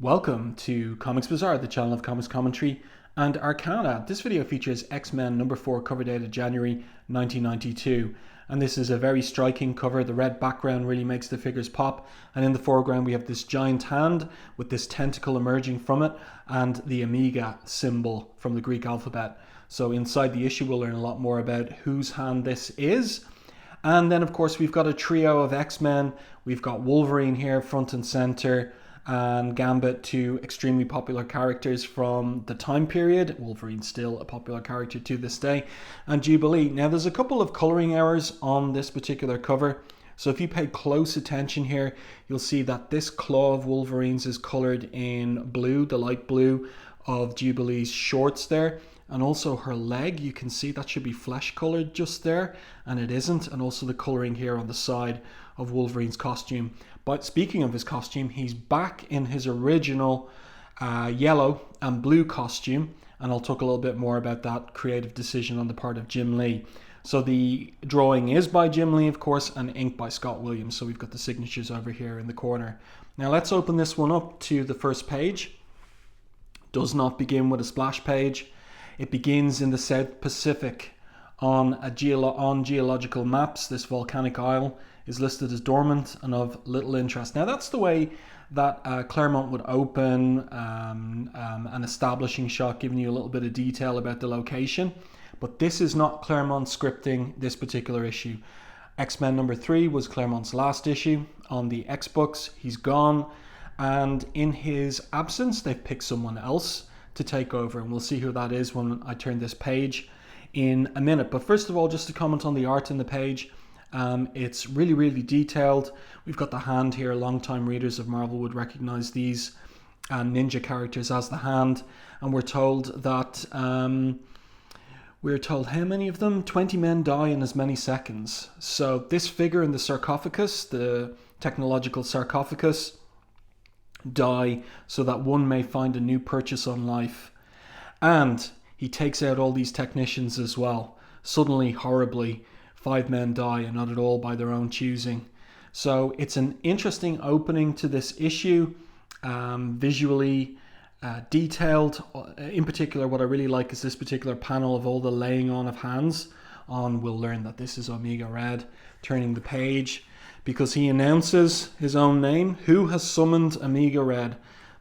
Welcome to Comics Bazaar, the channel of comics commentary and arcana. This video features X-Men number 4, cover dated January 1992. And this is a very striking cover. The red background really makes the figures pop. And in the foreground we have this giant hand with this tentacle emerging from it and the Omega symbol from the Greek alphabet. So inside the issue we'll learn a lot more about whose hand this is. And then of course we've got a trio of X-Men. We've got Wolverine here front and center, and Gambit, two extremely popular characters from the time period. Wolverine's still a popular character to this day. And Jubilee. Now there's a couple of colouring errors on this particular cover. So if you pay close attention here, you'll see that this claw of Wolverine's is coloured in blue, the light blue of Jubilee's shorts there. And also her leg, you can see that should be flesh coloured just there, and it isn't. And also the colouring here on the side of Wolverine's costume. But speaking of his costume, he's back in his original yellow and blue costume, and I'll talk a little bit more about that creative decision on the part of Jim Lee. So the drawing is by Jim Lee, of course, and ink by Scott Williams. So we've got the signatures over here in the corner. Now let's open this one up to the first page. Does not begin with a splash page. It begins in the South Pacific on geological maps. This volcanic isle is listed as dormant and of little interest. Now that's the way that Claremont would open an establishing shot, giving you a little bit of detail about the location. But this is not Claremont scripting this particular issue. X-Men number 3 was Claremont's last issue on the X-Books. He's gone, and in his absence they've picked someone else to take over, and we'll see who that is when I turn this page in a minute. But first of all, just to comment on the art in the page. It's really detailed. We've got the hand here. Long-time readers of Marvel would recognize these ninja characters as the hand. And we're told that, how many of them? 20 men die in as many seconds. So this figure in the sarcophagus, the technological sarcophagus, die so that one may find a new purchase on life. And he takes out all these technicians as well. Suddenly, horribly, 5 men die, and not at all by their own choosing. So it's an interesting opening to this issue, visually detailed. In particular, what I really like is this particular panel of all the laying on of hands. We'll learn that this is Omega Red turning the page, because he announces his own name. Who has summoned Omega Red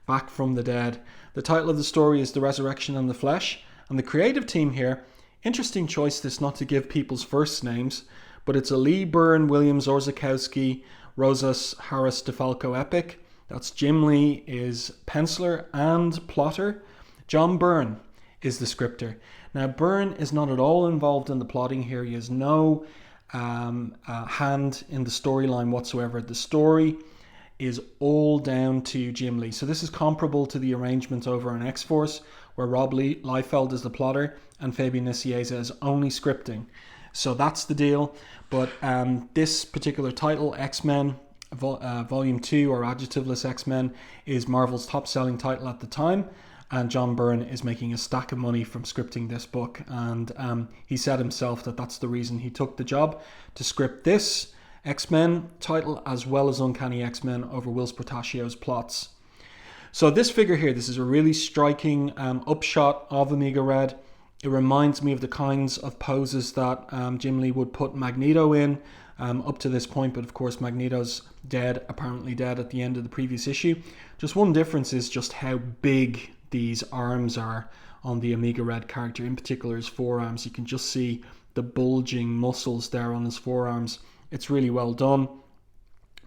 back from the dead? The title of the story is The Resurrection and the Flesh. And the creative team here, interesting choice this not to give people's first names, but it's a Lee, Byrne, Williams, Orzechowski, Rosas, Harris, DeFalco epic. That's Jim Lee is penciler and plotter. John Byrne is the scripter. Now Byrne is not at all involved in the plotting here. He has no hand in the storyline whatsoever. The story is all down to Jim Lee. So this is comparable to the arrangement over on X-Force, where Rob Liefeld is the plotter and Fabian Nicieza is only scripting. So that's the deal. But this particular title, X-Men Volume 2, or Adjectiveless X-Men, is Marvel's top-selling title at the time. And John Byrne is making a stack of money from scripting this book. And he said himself that that's the reason he took the job, to script this X-Men title as well as Uncanny X-Men over Whilce Portacio's plots. So this figure here, this is a really striking upshot of Omega Red. It reminds me of the kinds of poses that Jim Lee would put Magneto in up to this point. But of course Magneto's dead, apparently dead at the end of the previous issue. Just one difference is just how big these arms are on the Omega Red character, in particular his forearms. You can just see the bulging muscles there on his forearms. It's really well done.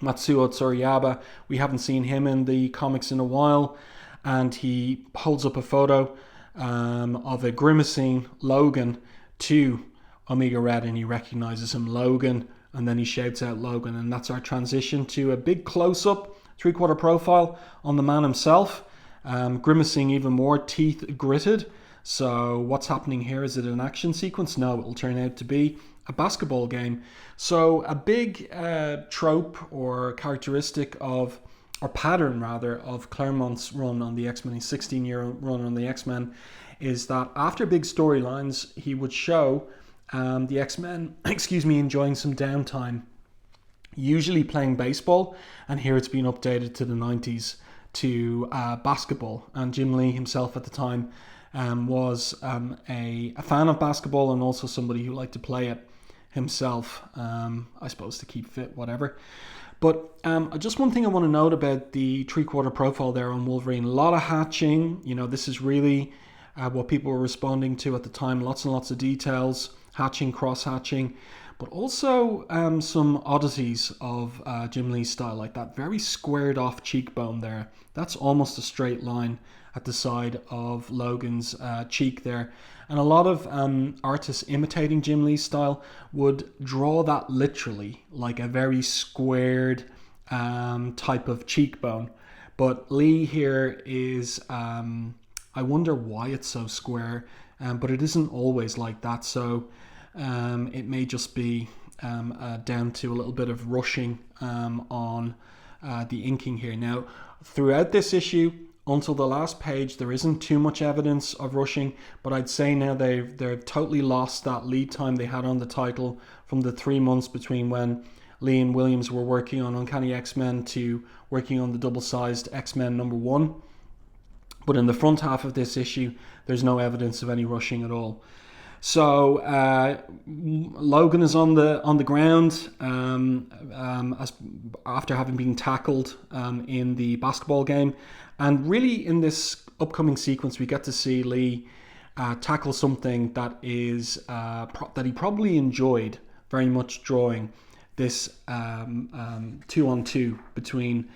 Matsuo Tsurayaba, we haven't seen him in the comics in a while, and he holds up a photo of a grimacing Logan to Omega Red, and he recognizes him, Logan, and then he shouts out Logan, and that's our transition to a big close-up, three-quarter profile on the man himself. Grimacing even more, teeth gritted. So what's happening here? Is it an action sequence? No, it'll turn out to be a basketball game. So a big trope or characteristic of, or pattern rather, of Claremont's run on the X-Men, his 16-year run on the X-Men, is that after big storylines, he would show the X-Men, enjoying some downtime, usually playing baseball, and here it's been updated to the 90s. to basketball. And Jim Lee himself at the time was a fan of basketball and also somebody who liked to play it himself, I suppose to keep fit, whatever. But just one thing I want to note about the three-quarter profile there on Wolverine. A lot of hatching. This is really what people were responding to at the time. Lots and lots of details. Hatching, cross-hatching. But also some oddities of Jim Lee's style, like that very squared off cheekbone there. That's almost a straight line at the side of Logan's cheek there. And a lot of artists imitating Jim Lee's style would draw that literally, like a very squared type of cheekbone. But Lee here is, I wonder why it's so square, but it isn't always like that. So it may just be down to a little bit of rushing on the inking here. Now, throughout this issue, until the last page, there isn't too much evidence of rushing, but I'd say now they've totally lost that lead time they had on the title from the 3 months between when Lee and Williams were working on Uncanny X-Men to working on the double-sized X-Men #1. But in the front half of this issue, there's no evidence of any rushing at all. So Logan is on the ground after having been tackled in the basketball game, and really in this upcoming sequence we get to see Lee tackle something that is that he probably enjoyed very much, drawing this 2-on-2 between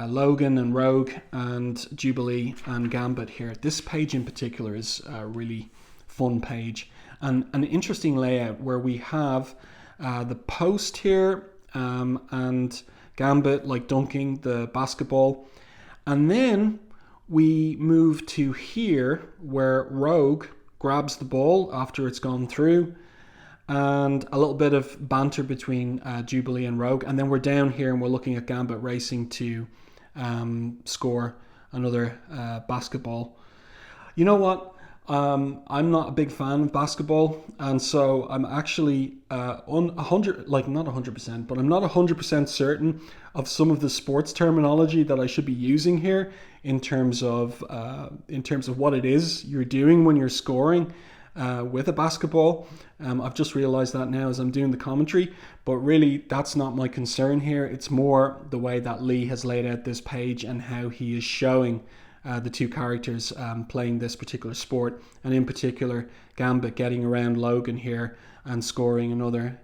Logan and Rogue and Jubilee and Gambit here. This page in particular is really fun page, and an interesting layout where we have the post here and Gambit like dunking the basketball, and then we move to here where Rogue grabs the ball after it's gone through, and a little bit of banter between Jubilee and Rogue, and then we're down here and we're looking at Gambit racing to score another basketball. You know what? I'm not a big fan of basketball, and so I'm actually not 100%, but I'm not 100% certain of some of the sports terminology that I should be using here in terms of what it is you're doing when you're scoring with a basketball. I've just realized that now as I'm doing the commentary, but really that's not my concern here. It's more the way that Lee has laid out this page and how he is showing the two characters playing this particular sport, and in particular Gambit getting around Logan here and scoring another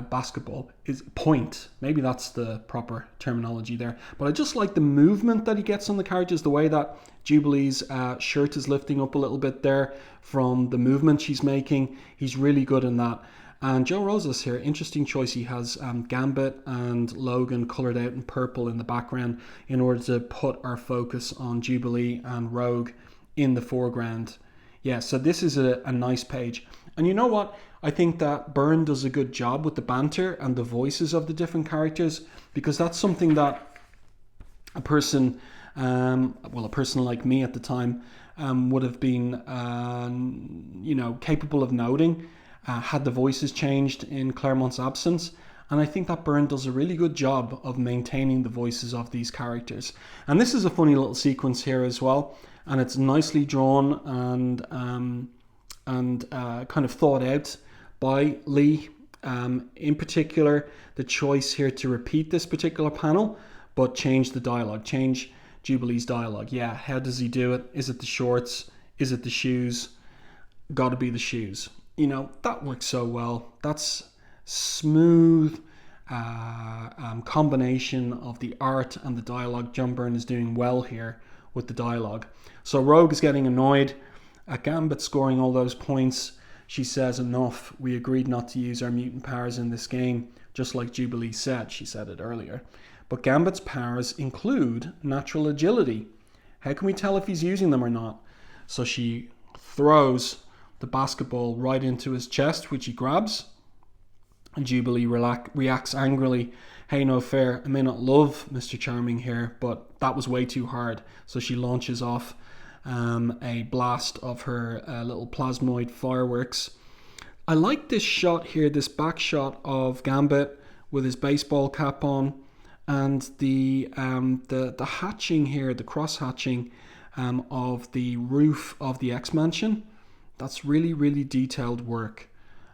basketball is point. Maybe that's the proper terminology there, but I just like the movement that he gets on the characters, the way that Jubilee's shirt is lifting up a little bit there from the movement she's making. He's really good in that. And Joe Rosas here, interesting choice. He has Gambit and Logan coloured out in purple in the background in order to put our focus on Jubilee and Rogue in the foreground. Yeah, so this is a nice page. And you know what? I think that Byrne does a good job with the banter and the voices of the different characters, because that's something that a person like me at the time would have been, capable of noting. Had the voices changed in Claremont's absence, and I think that Byrne does a really good job of maintaining the voices of these characters. And this is a funny little sequence here as well, and it's nicely drawn and kind of thought out by Lee. In particular, the choice here to repeat this particular panel, but change the dialogue, change Jubilee's dialogue. Yeah, how does he do it? Is it the shorts? Is it the shoes? Gotta be the shoes. That works so well. That's smooth combination of the art and the dialogue. John Byrne is doing well here with the dialogue. So Rogue is getting annoyed at Gambit scoring all those points. She says, "Enough. We agreed not to use our mutant powers in this game, just like Jubilee said." She said it earlier. But Gambit's powers include natural agility. How can we tell if he's using them or not? So she throws the basketball right into his chest, which he grabs. And Jubilee reacts angrily. "Hey, no fair. I may not love Mr. Charming here, but that was way too hard." So she launches off a blast of her little plasmoid fireworks. I like this shot here, this back shot of Gambit with his baseball cap on, and the hatching here, the cross hatching of the roof of the X-Mansion, that's really, really detailed work.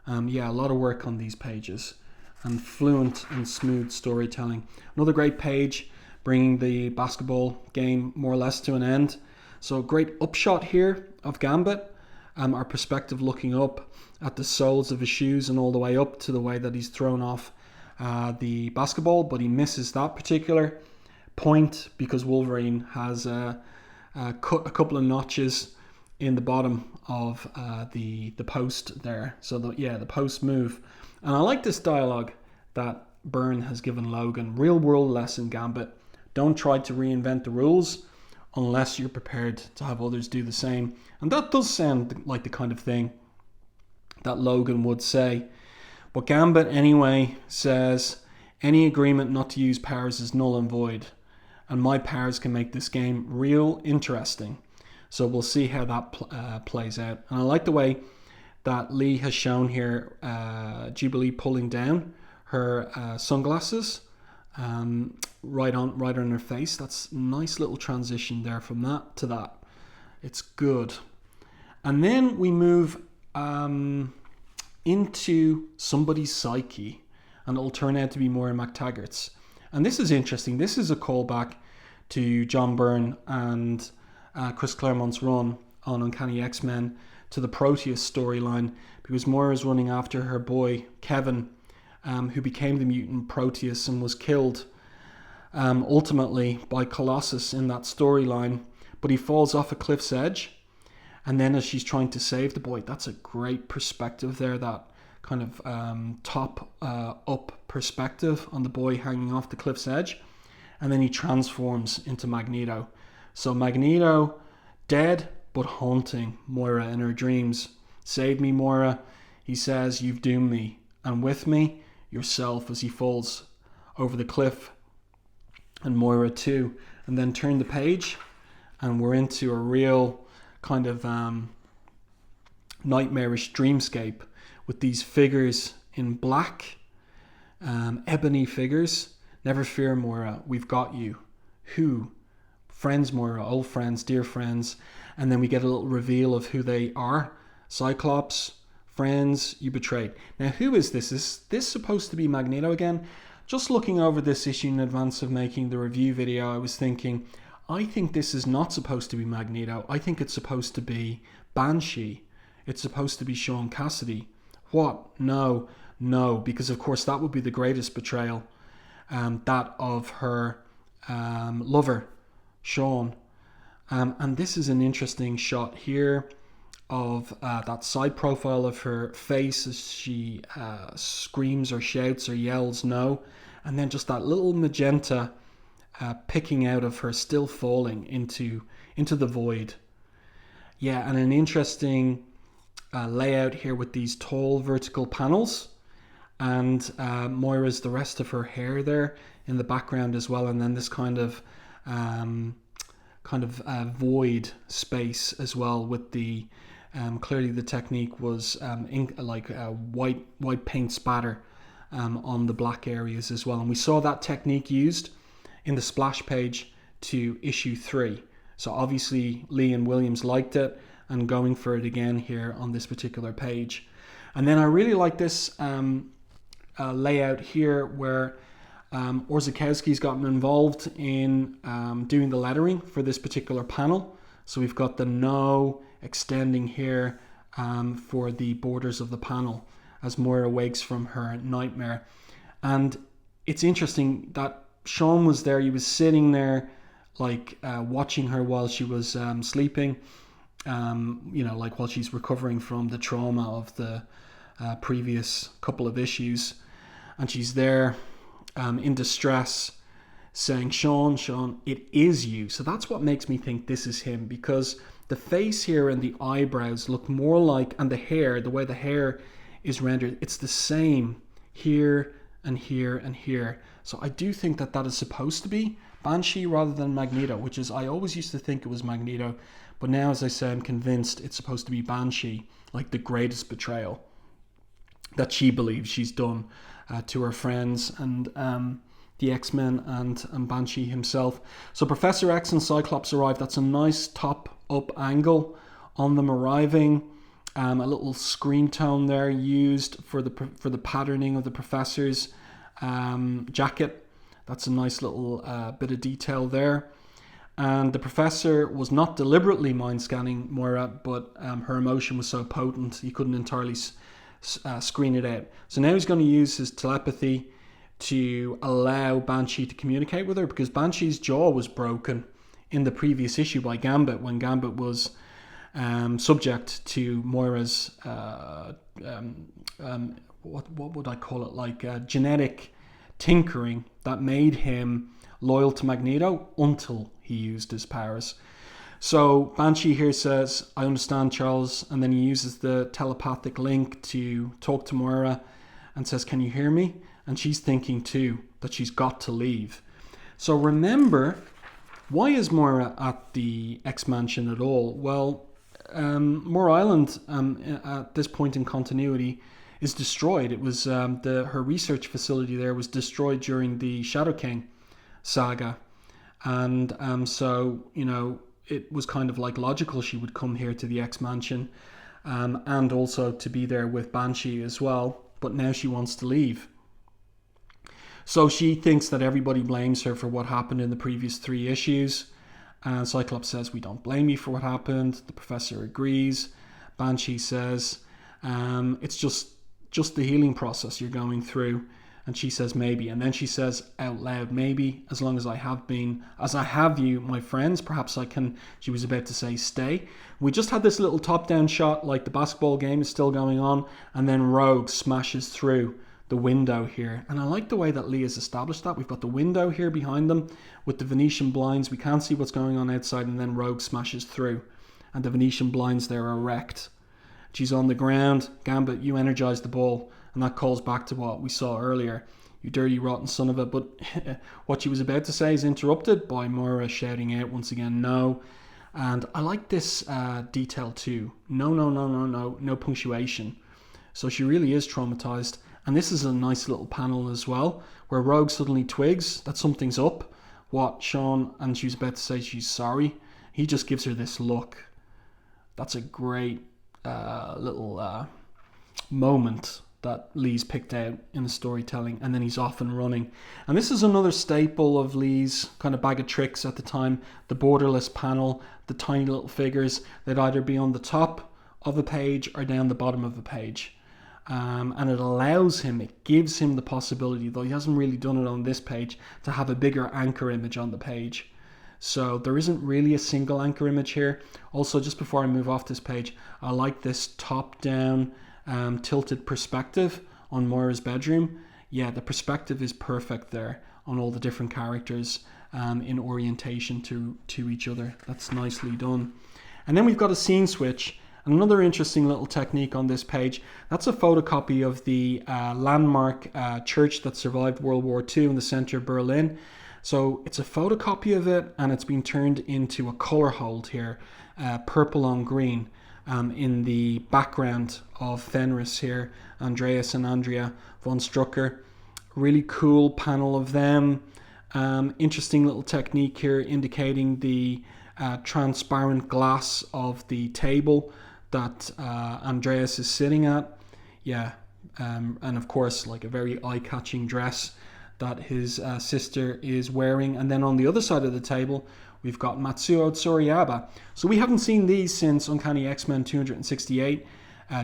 Yeah, a lot of work on these pages, and fluent and smooth storytelling. Another great page, bringing the basketball game more or less to an end. So great upshot here of Gambit, our perspective looking up at the soles of his shoes and all the way up to the way that he's thrown off the basketball, but he misses that particular point because Wolverine has cut a couple of notches in the bottom of the post there. So the post move. And I like this dialogue that Byrne has given Logan. Real world lesson, Gambit. Don't try to reinvent the rules unless you're prepared to have others do the same. And that does sound like the kind of thing that Logan would say. But Gambit anyway says, any agreement not to use powers is null and void. And my powers can make this game real interesting. So we'll see how that plays out. And I like the way that Lee has shown here Jubilee pulling down her sunglasses right on her face. That's a nice little transition there from that to that. It's good. And then we move into somebody's psyche, and it'll turn out to be Moira McTaggart's. And this is interesting. This is a callback to John Byrne and Chris Claremont's run on Uncanny X-Men to the Proteus storyline, because Moira's running after her boy Kevin, who became the mutant Proteus and was killed ultimately by Colossus in that storyline, but he falls off a cliff's edge, and then as she's trying to save the boy, that's a great perspective there, that kind of top up perspective on the boy hanging off the cliff's edge, and then he transforms into Magneto. So Magneto, dead but haunting Moira in her dreams. Save me, Moira, he says, you've doomed me, and with me, yourself, as he falls over the cliff, and Moira too. And then turn the page, and we're into a real kind of nightmarish dreamscape with these figures in black, ebony figures. Never fear, Moira, we've got you. Who? Friends, Moira, old friends, dear friends. And then we get a little reveal of who they are. Cyclops, friends, you betrayed. Now, who is this? Is this supposed to be Magneto again? Just looking over this issue in advance of making the review video, I was thinking, I think this is not supposed to be Magneto. I think it's supposed to be Banshee. It's supposed to be Sean Cassidy. What? No, because of course that would be the greatest betrayal. That of her lover, Sean. And this is an interesting shot here of that side profile of her face as she screams or shouts or yells no, and then just that little magenta picking out of her, still falling into the void. Yeah, and an interesting layout here with these tall vertical panels, and Moira's, the rest of her hair there in the background as well, and then this kind of void space as well with the clearly the technique was white paint spatter on the black areas as well, and we saw that technique used in the splash page to issue 3. So obviously Lee and Williams liked it and going for it again here on this particular page. And then I really like this layout here where Orzechowski's gotten involved in doing the lettering for this particular panel. So we've got the no extending here for the borders of the panel as Moira wakes from her nightmare. And it's interesting that Sean was there. He was sitting there like watching her while she was sleeping, like while she's recovering from the trauma of the previous couple of issues. And she's there in distress saying, Sean, it is you. So that's what makes me think this is him, because the face here and the eyebrows look more like, and the hair, the way the hair is rendered, it's the same here and here and here. So I do think that that is supposed to be Banshee rather than Magneto, which is, I always used to think it was Magneto, but now, as I say, I'm convinced it's supposed to be Banshee, like the greatest betrayal that she believes she's done to her friends. And the X-Men and Banshee himself. So Professor X and Cyclops arrive. That's a nice top-up angle on them arriving. A little screen tone there used for the patterning of the Professor's jacket. That's a nice little bit of detail there. And the Professor was not deliberately mind scanning Moira, but her emotion was so potent he couldn't entirely screen it out. So now he's going to use his telepathy to allow Banshee to communicate with her, because Banshee's jaw was broken in the previous issue by Gambit, when Gambit was subject to Moira's what would I call it, like genetic tinkering that made him loyal to Magneto until he used his powers. So Banshee here says, I understand, Charles, and then he uses the telepathic link to talk to Moira and says, can you hear me? And she's thinking too that she's got to leave. So remember, why is Moira at the X-Mansion at all? Well, Moore Island at this point in continuity is destroyed. It was her research facility there was destroyed during the Shadow King saga, and so it was kind of like logical she would come here to the X-Mansion, and also to be there with Banshee as well. But now she wants to leave. So she thinks that everybody blames her for what happened in the previous 3 issues. And Cyclops says, we don't blame you for what happened. The Professor agrees. Banshee says, it's just the healing process you're going through. And she says, maybe. And then she says out loud, maybe, as long as I have you, my friends, perhaps I can, she was about to say, stay. We just had this little top-down shot, like the basketball game is still going on, and then Rogue smashes through the window here. And I like the way that Lee has established that. We've got the window here behind them with the Venetian blinds. We can't see what's going on outside, and then Rogue smashes through. And the Venetian blinds there are wrecked. She's on the ground. Gambit, you energize the ball. And that calls back to what we saw earlier. You dirty, rotten son of a... But what she was about to say is interrupted by Moira shouting out once again, no. And I like this detail too. No punctuation. So she really is traumatized. And this is a nice little panel as well, where Rogue suddenly twigs that something's up. What, Sean? And she's about to say she's sorry. He just gives her this look. That's a great little moment that Lee's picked out in the storytelling, and then he's off and running. And this is another staple of Lee's kind of bag of tricks at the time, the borderless panel, the tiny little figures. They'd either be on the top of a page or down the bottom of a page. And it allows him, it gives him the possibility, though he hasn't really done it on this page, to have a bigger anchor image on the page. So there isn't really a single anchor image here. Also, just before I move off this page, I like this top-down tilted perspective on Moira's bedroom. Yeah, the perspective is perfect there on all the different characters in orientation to each other. That's nicely done. And then we've got a scene switch. Another interesting little technique on this page, that's a photocopy of the landmark church that survived World War II in the center of Berlin. So it's a photocopy of it, and it's been turned into a color hold here, purple on green, in the background of Fenris here, Andreas and Andrea von Strucker. Really cool panel of them. Interesting little technique here indicating the transparent glass of the table that Andreas is sitting at. Yeah, and of course, like a very eye-catching dress that his sister is wearing. And then on the other side of the table, we've got Matsuo Tsurayaba. So we haven't seen these since Uncanny X-Men 268,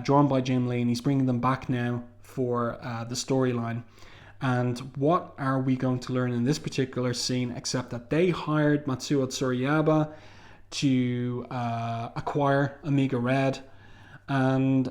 drawn by Jim Lee, and he's bringing them back now for the storyline. And what are we going to learn in this particular scene, except that they hired Matsuo Tsurayaba to acquire Omega Red, and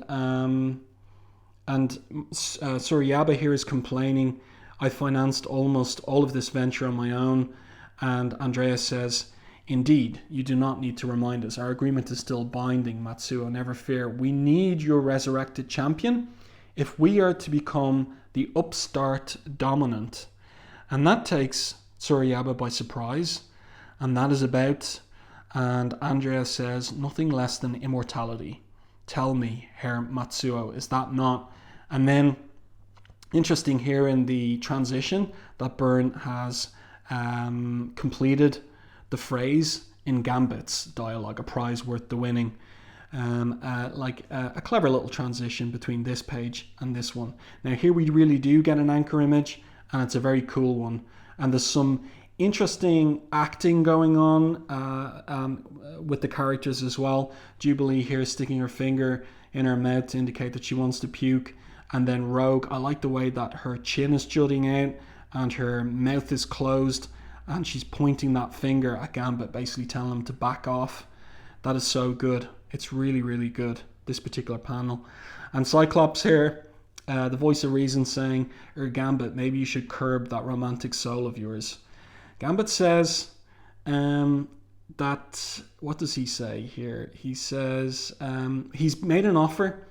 Tsurayaba here is complaining, I financed almost all of this venture on my own. And Andreas says, indeed, you do not need to remind us. Our agreement is still binding, Matsuo, never fear. We need your resurrected champion if we are to become the upstart dominant. And that takes Tsurayaba by surprise. And that is about, and Andreas says, nothing less than immortality. Tell me, Herr Matsuo, is that not? And then Interesting here in the transition that Byrne has completed the phrase in Gambit's dialogue, a prize worth the winning. A clever little transition between this page and this one. Now here we really do get an anchor image, and it's a very cool one. And there's some interesting acting going on with the characters as well. Jubilee here sticking her finger in her mouth to indicate that she wants to puke. And then Rogue, I like the way that her chin is jutting out and her mouth is closed, and she's pointing that finger at Gambit, basically telling him to back off. That is so good. It's really, really good, this particular panel. And Cyclops here, the voice of reason saying, Gambit, maybe you should curb that romantic soul of yours. Gambit says that, what does he say here? He says he's made an offer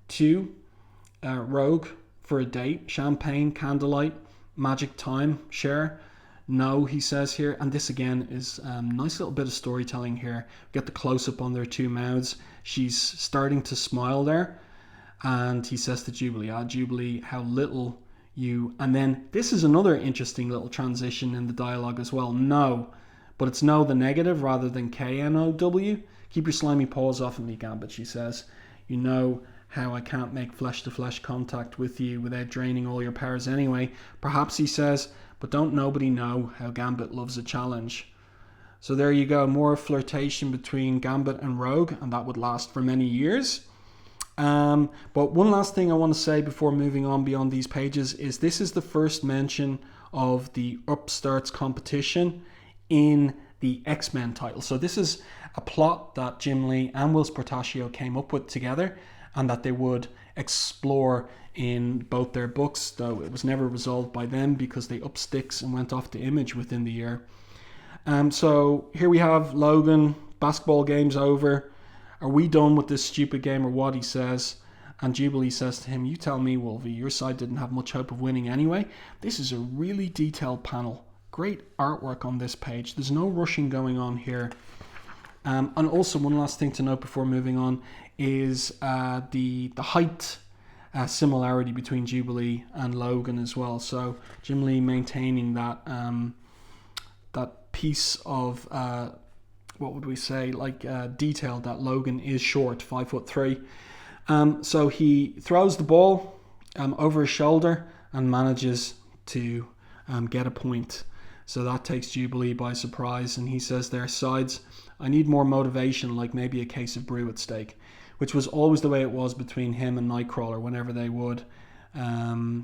to Rogue for a date, champagne, candlelight, magic time, share. No, he says here, and this again is a nice little bit of storytelling here. Get the close-up on their two mouths. She's starting to smile there, and he says to Jubilee, Jubilee, how little you... And then this is another interesting little transition in the dialogue as well. No, but it's no the negative rather than K-N-O-W. Keep your slimy paws off of me, Gambit, she says. You know how I can't make flesh-to-flesh contact with you without draining all your powers anyway. Perhaps, he says, but don't nobody know how Gambit loves a challenge. So there you go, more flirtation between Gambit and Rogue, and that would last for many years. But one last thing I want to say before moving on beyond these pages is this is the first mention of the Upstarts competition in the X-Men title. So this is a plot that Jim Lee and Whilce Portacio came up with together, and that they would explore in both their books, though it was never resolved by them because they upped sticks and went off to Image within the year. So here we have Logan, basketball game's over. Are we done with this stupid game or what, he says. And Jubilee says to him, you tell me, Wolvie, your side didn't have much hope of winning anyway. This is a really detailed panel. Great artwork on this page. There's no rushing going on here. And also one last thing to note before moving on is the height similarity between Jubilee and Logan as well. So Jim Lee maintaining that that piece of what would we say, detail that Logan is short, 5'3". So he throws the ball over his shoulder and manages to get a point. So that takes Jubilee by surprise, and he says their sides, I need more motivation, like maybe a case of brew at stake, which was always the way it was between him and Nightcrawler whenever they would have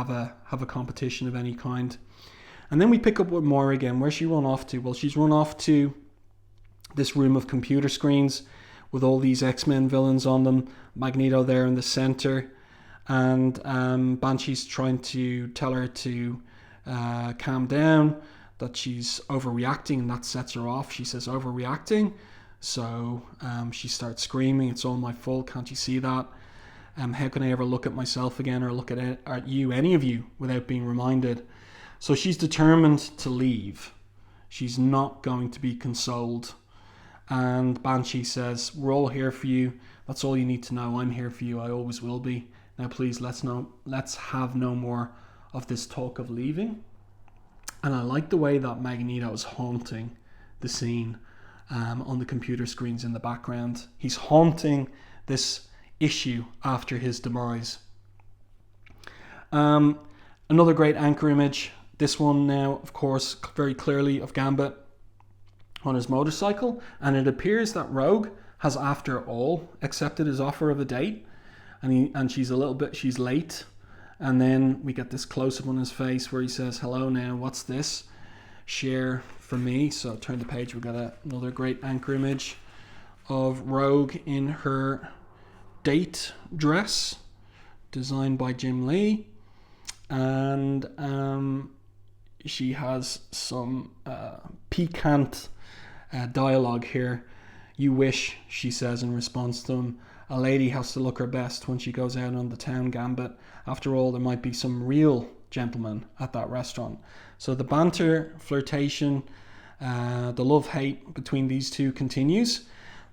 a competition of any kind. And then we pick up with Moira again. Where's she run off to? Well, she's run off to this room of computer screens with all these X-Men villains on them. Magneto there in the center, and Banshee's trying to tell her to calm down, that she's overreacting, and that sets her off. She says overreacting, so she starts screaming, it's all my fault, can't you see that? How can I ever look at myself again or look at you, any of you, without being reminded? So she's determined to leave. She's not going to be consoled. And Banshee says, we're all here for you, that's all you need to know, I'm here for you, I always will be. Now please, let's have no more of this talk of leaving. And I like the way that Magneto is haunting the scene on the computer screens in the background. He's haunting this issue after his demise. Another great anchor image. This one now, of course, very clearly of Gambit on his motorcycle. And it appears that Rogue has, after all, accepted his offer of a date. And she's late. And then we get this close-up on his face where he says, hello now, what's this? Share for me. So turn the page, we've got another great anchor image of Rogue in her date dress, designed by Jim Lee. And she has some piquant dialogue here. You wish, she says in response to him, a lady has to look her best when she goes out on the town gambit. After all, there might be some real gentlemen at that restaurant. So the banter, flirtation, the love-hate between these two continues.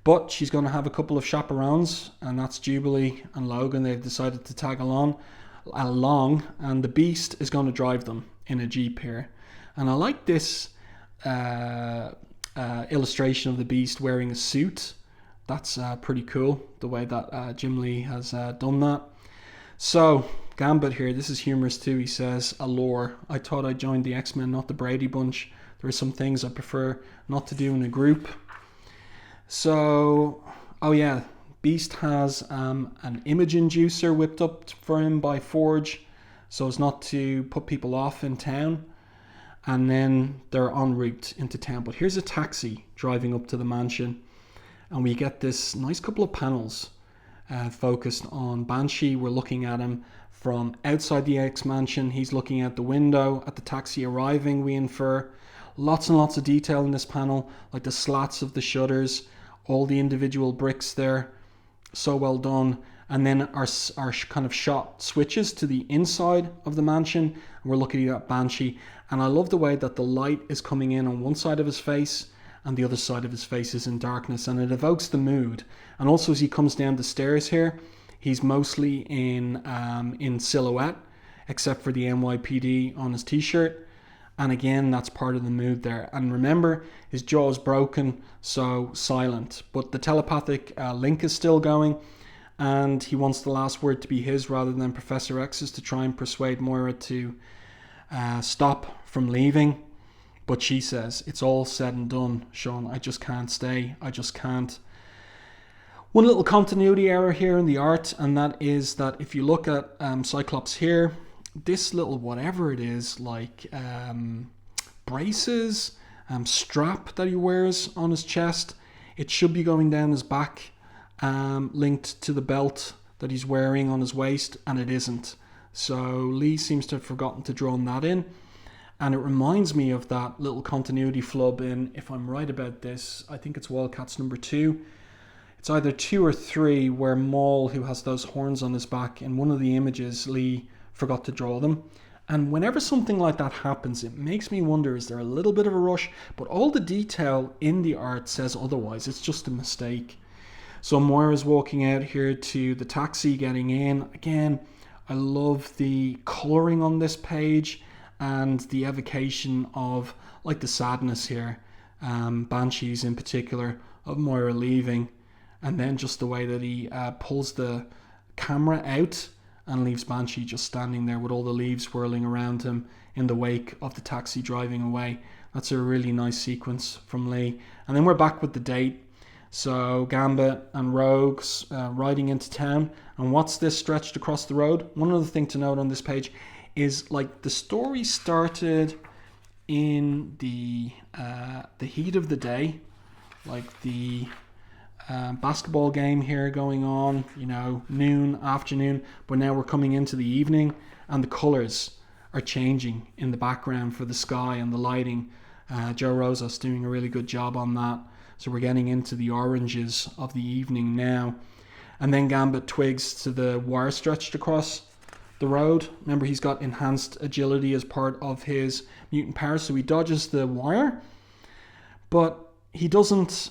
But she's going to have a couple of chaperones, and that's Jubilee and Logan. They've decided to tag along. along, and the Beast is going to drive them in a Jeep here. And I like this illustration of the Beast wearing a suit. That's pretty cool, the way that Jim Lee has done that. So, Gambit here, this is humorous too. He says, allure. I thought I joined the X-Men, not the Brady Bunch. There are some things I prefer not to do in a group. So, oh yeah, Beast has an image inducer whipped up for him by Forge, so as not to put people off in town. And then they're en route into town. But here's a taxi driving up to the mansion, and we get this nice couple of panels focused on Banshee. We're looking at him from outside the X-Mansion. He's looking out the window at the taxi arriving, we infer. Lots and lots of detail in this panel, like the slats of the shutters, all the individual bricks there. So well done. And then our kind of shot switches to the inside of the mansion, and we're looking at Banshee. And I love the way that the light is coming in on one side of his face and the other side of his face is in darkness, and it evokes the mood. And also as he comes down the stairs here, he's mostly in silhouette, except for the NYPD on his t-shirt. And again, that's part of the mood there. And remember, his jaw is broken, so silent. But the telepathic link is still going, and he wants the last word to be his rather than Professor X's, to try and persuade Moira to stop from leaving. But she says, it's all said and done, Sean. I just can't stay. I just can't. One little continuity error here in the art, and that is that if you look at Cyclops here, this little whatever it is, like braces, strap that he wears on his chest, it should be going down his back, linked to the belt that he's wearing on his waist, and it isn't. So Lee seems to have forgotten to draw that in. And it reminds me of that little continuity flub in, if I'm right about this, I think it's Wildcats number 2. It's either 2 or 3, where Maul, who has those horns on his back, in one of the images, Lee forgot to draw them. And whenever something like that happens, it makes me wonder, is there a little bit of a rush? But all the detail in the art says otherwise. It's just a mistake. So Moira's walking out here to the taxi, getting in. Again, I love the colouring on this page and the evocation of, like, the sadness here. Banshees in particular, of Moira leaving. And then just the way that he pulls the camera out and leaves Banshee just standing there with all the leaves swirling around him in the wake of the taxi driving away. That's a really nice sequence from Lee. And then we're back with the date. So Gambit and Rogue's riding into town. And what's this stretched across the road? One other thing to note on this page is, like, the story started in the heat of the day, like the basketball game here going on, noon, afternoon, but now we're coming into the evening, and the colours are changing in the background for the sky and the lighting. Joe Rosas doing a really good job on that. So we're getting into the oranges of the evening now. And then Gambit twigs to the wire stretched across the road. Remember, he's got enhanced agility as part of his mutant powers, so he dodges the wire, but he doesn't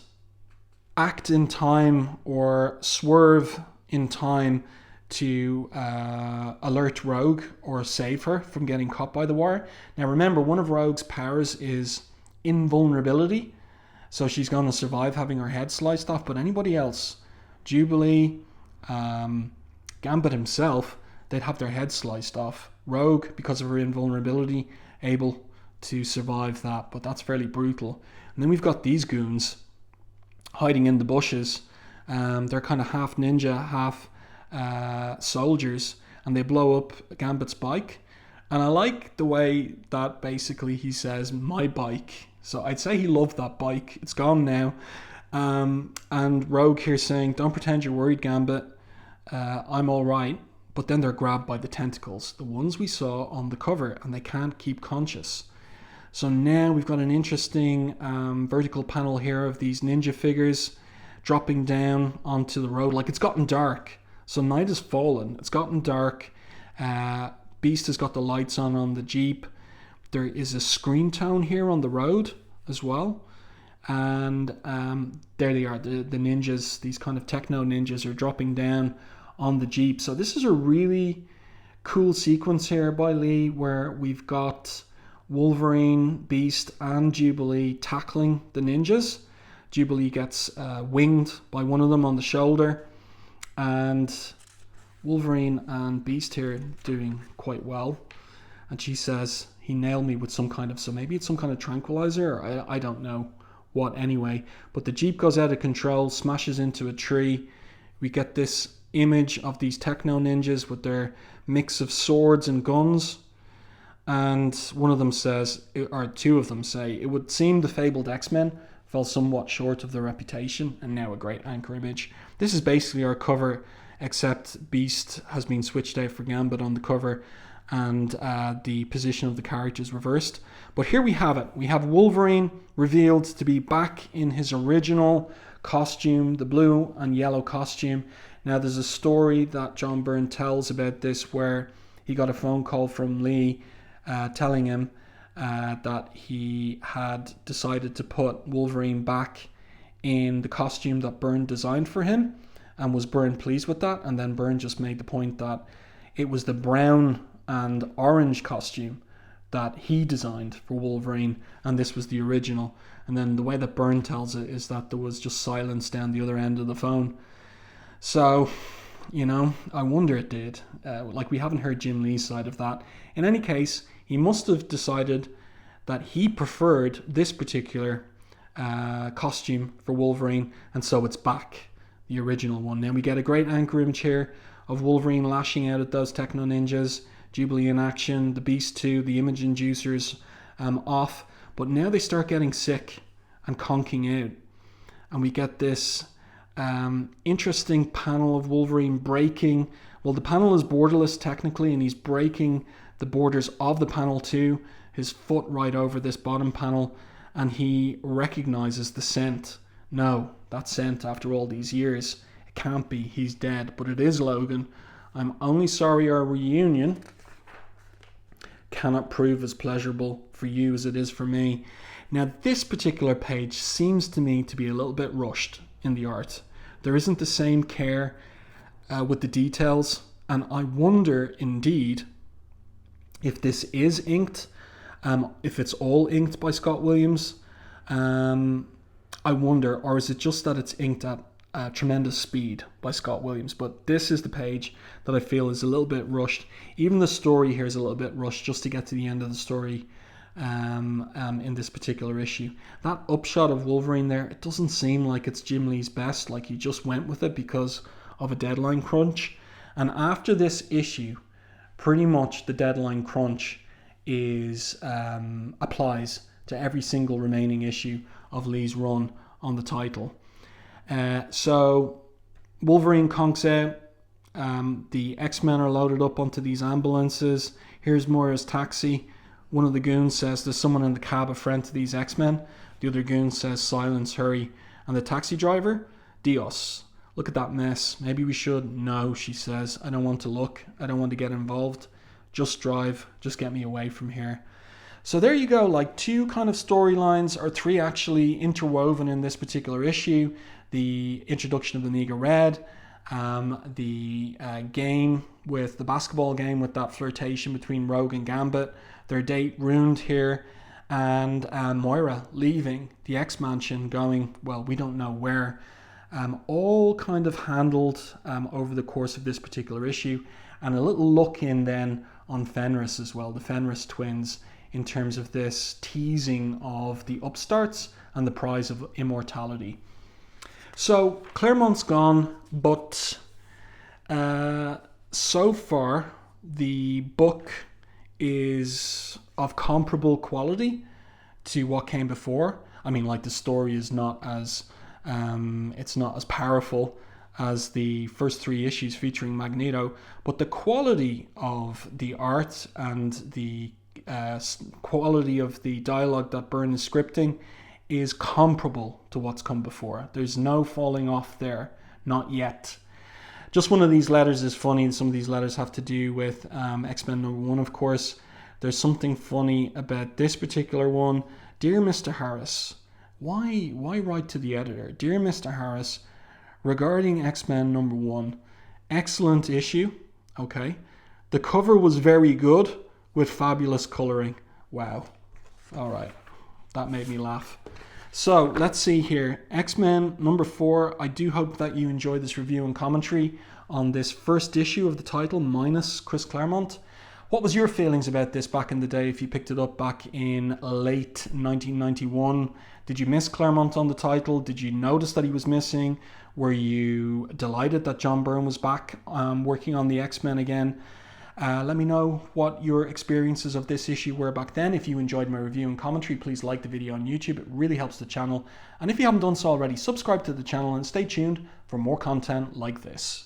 act in time or swerve in time to alert Rogue or save her from getting caught by the wire. Now remember, one of Rogue's powers is invulnerability, so she's going to survive having her head sliced off. But anybody else, Jubilee, Gambit himself, they'd have their head sliced off. Rogue, because of her invulnerability, able to survive that, but that's fairly brutal. And then we've got these goons hiding in the bushes. They're kind of half ninja, half soldiers, and they blow up Gambit's bike. And I like the way that basically he says, my bike. So I'd say he loved that bike. It's gone now. And Rogue here saying, don't pretend you're worried, Gambit. I'm all right. But then they're grabbed by the tentacles, the ones we saw on the cover, and they can't keep conscious. So now we've got an interesting vertical panel here of these ninja figures dropping down onto the road. Like, it's gotten dark. So night has fallen. It's gotten dark. Beast has got the lights on the Jeep. There is a screen tone here on the road as well. And there they are. The ninjas, these kind of techno ninjas, are dropping down on the Jeep. So this is a really cool sequence here by Lee where we've got Wolverine, Beast, and Jubilee tackling the ninjas. Jubilee gets winged by one of them on the shoulder, and Wolverine and Beast here doing quite well. And she says, he nailed me with some kind of, so maybe it's some kind of tranquilizer, or I don't know what anyway. But the Jeep goes out of control, smashes into a tree. We get this image of these techno ninjas with their mix of swords and guns. And one of them says, or two of them say, it would seem the fabled X-Men fell somewhat short of their reputation, and now a great anchor image. This is basically our cover, except Beast has been switched out for Gambit on the cover, and the position of the characters reversed. But here we have it. We have Wolverine revealed to be back in his original costume, the blue and yellow costume. Now there's a story that John Byrne tells about this where he got a phone call from Lee telling him that he had decided to put Wolverine back in the costume that Byrne designed for him, and was Byrne pleased with that. And then Byrne just made the point that it was the brown and orange costume that he designed for Wolverine, and this was the original. And then the way that Byrne tells it is that there was just silence down the other end of the phone. So, you know, I wonder it did. Like, we haven't heard Jim Lee's side of that. In any case, he must have decided that he preferred this particular costume for Wolverine, and so it's back, the original one. Now we get a great anchor image here of Wolverine lashing out at those techno ninjas, Jubilee in action, the Beast 2, the image inducers off, but now they start getting sick and conking out, and we get this interesting panel of Wolverine breaking. Well, the panel is borderless technically, and he's breaking the borders of the panel too, his foot right over this bottom panel, and he recognizes the scent. No, that scent after all these years, it can't be, he's dead, but it is Logan. I'm only sorry our reunion cannot prove as pleasurable for you as it is for me. Now, this particular page seems to me to be a little bit rushed in the art. There isn't the same care with the details, and I wonder indeed if this is inked, if it's all inked by Scott Williams. I wonder, or is it just that it's inked at tremendous speed by Scott Williams? But this is the page that I feel is a little bit rushed. Even the story here is a little bit rushed just to get to the end of the story in this particular issue. That upshot of Wolverine there, it doesn't seem like it's Jim Lee's best, like he just went with it because of a deadline crunch. And after this issue, pretty much the deadline crunch is applies to every single remaining issue of Lee's run on the title. So Wolverine conks out. The X-Men are loaded up onto these ambulances. Here's Moira's taxi. One of the goons says there's someone in the cab, a friend to these X-Men. The other goon says silence, hurry. And the taxi driver, Dios, look at that mess. Maybe we should. No, she says, I don't want to look. I don't want to get involved. Just drive. Just get me away from here. So there you go, like two kind of storylines, or three actually, interwoven in this particular issue. The introduction of the Nigga Red, the game with the basketball game with that flirtation between Rogue and Gambit, their date ruined here, and Moira leaving the X-Mansion going, well, we don't know where. All kind of handled over the course of this particular issue, and a little look in then on Fenris as well, the Fenris twins, in terms of this teasing of the Upstarts and the prize of immortality. So Claremont's gone, but so far the book is of comparable quality to what came before. I mean, like, the story is not as it's not as powerful as the first three issues featuring Magneto, but the quality of the art and the quality of the dialogue that Byrne is scripting is comparable to what's come before. There's no falling off there, not yet. Just one of these letters is funny, and some of these letters have to do with X-Men #1, of course. There's something funny about this particular one. Dear Mr. Harris, why write to the editor? Dear Mr. Harris, regarding X-Men #1, excellent issue. Okay. The cover was very good with fabulous colouring. Wow. All right. That made me laugh. So let's see here. X-Men number 4. I do hope that you enjoyed this review and commentary on this first issue of the title minus Chris Claremont. What was your feelings about this back in the day if you picked it up back in late 1991? Did you miss Claremont on the title? Did you notice that he was missing? Were you delighted that John Byrne was back working on the X-Men again? Let me know what your experiences of this issue were back then. If you enjoyed my review and commentary, please like the video on YouTube. It really helps the channel. And if you haven't done so already, subscribe to the channel and stay tuned for more content like this.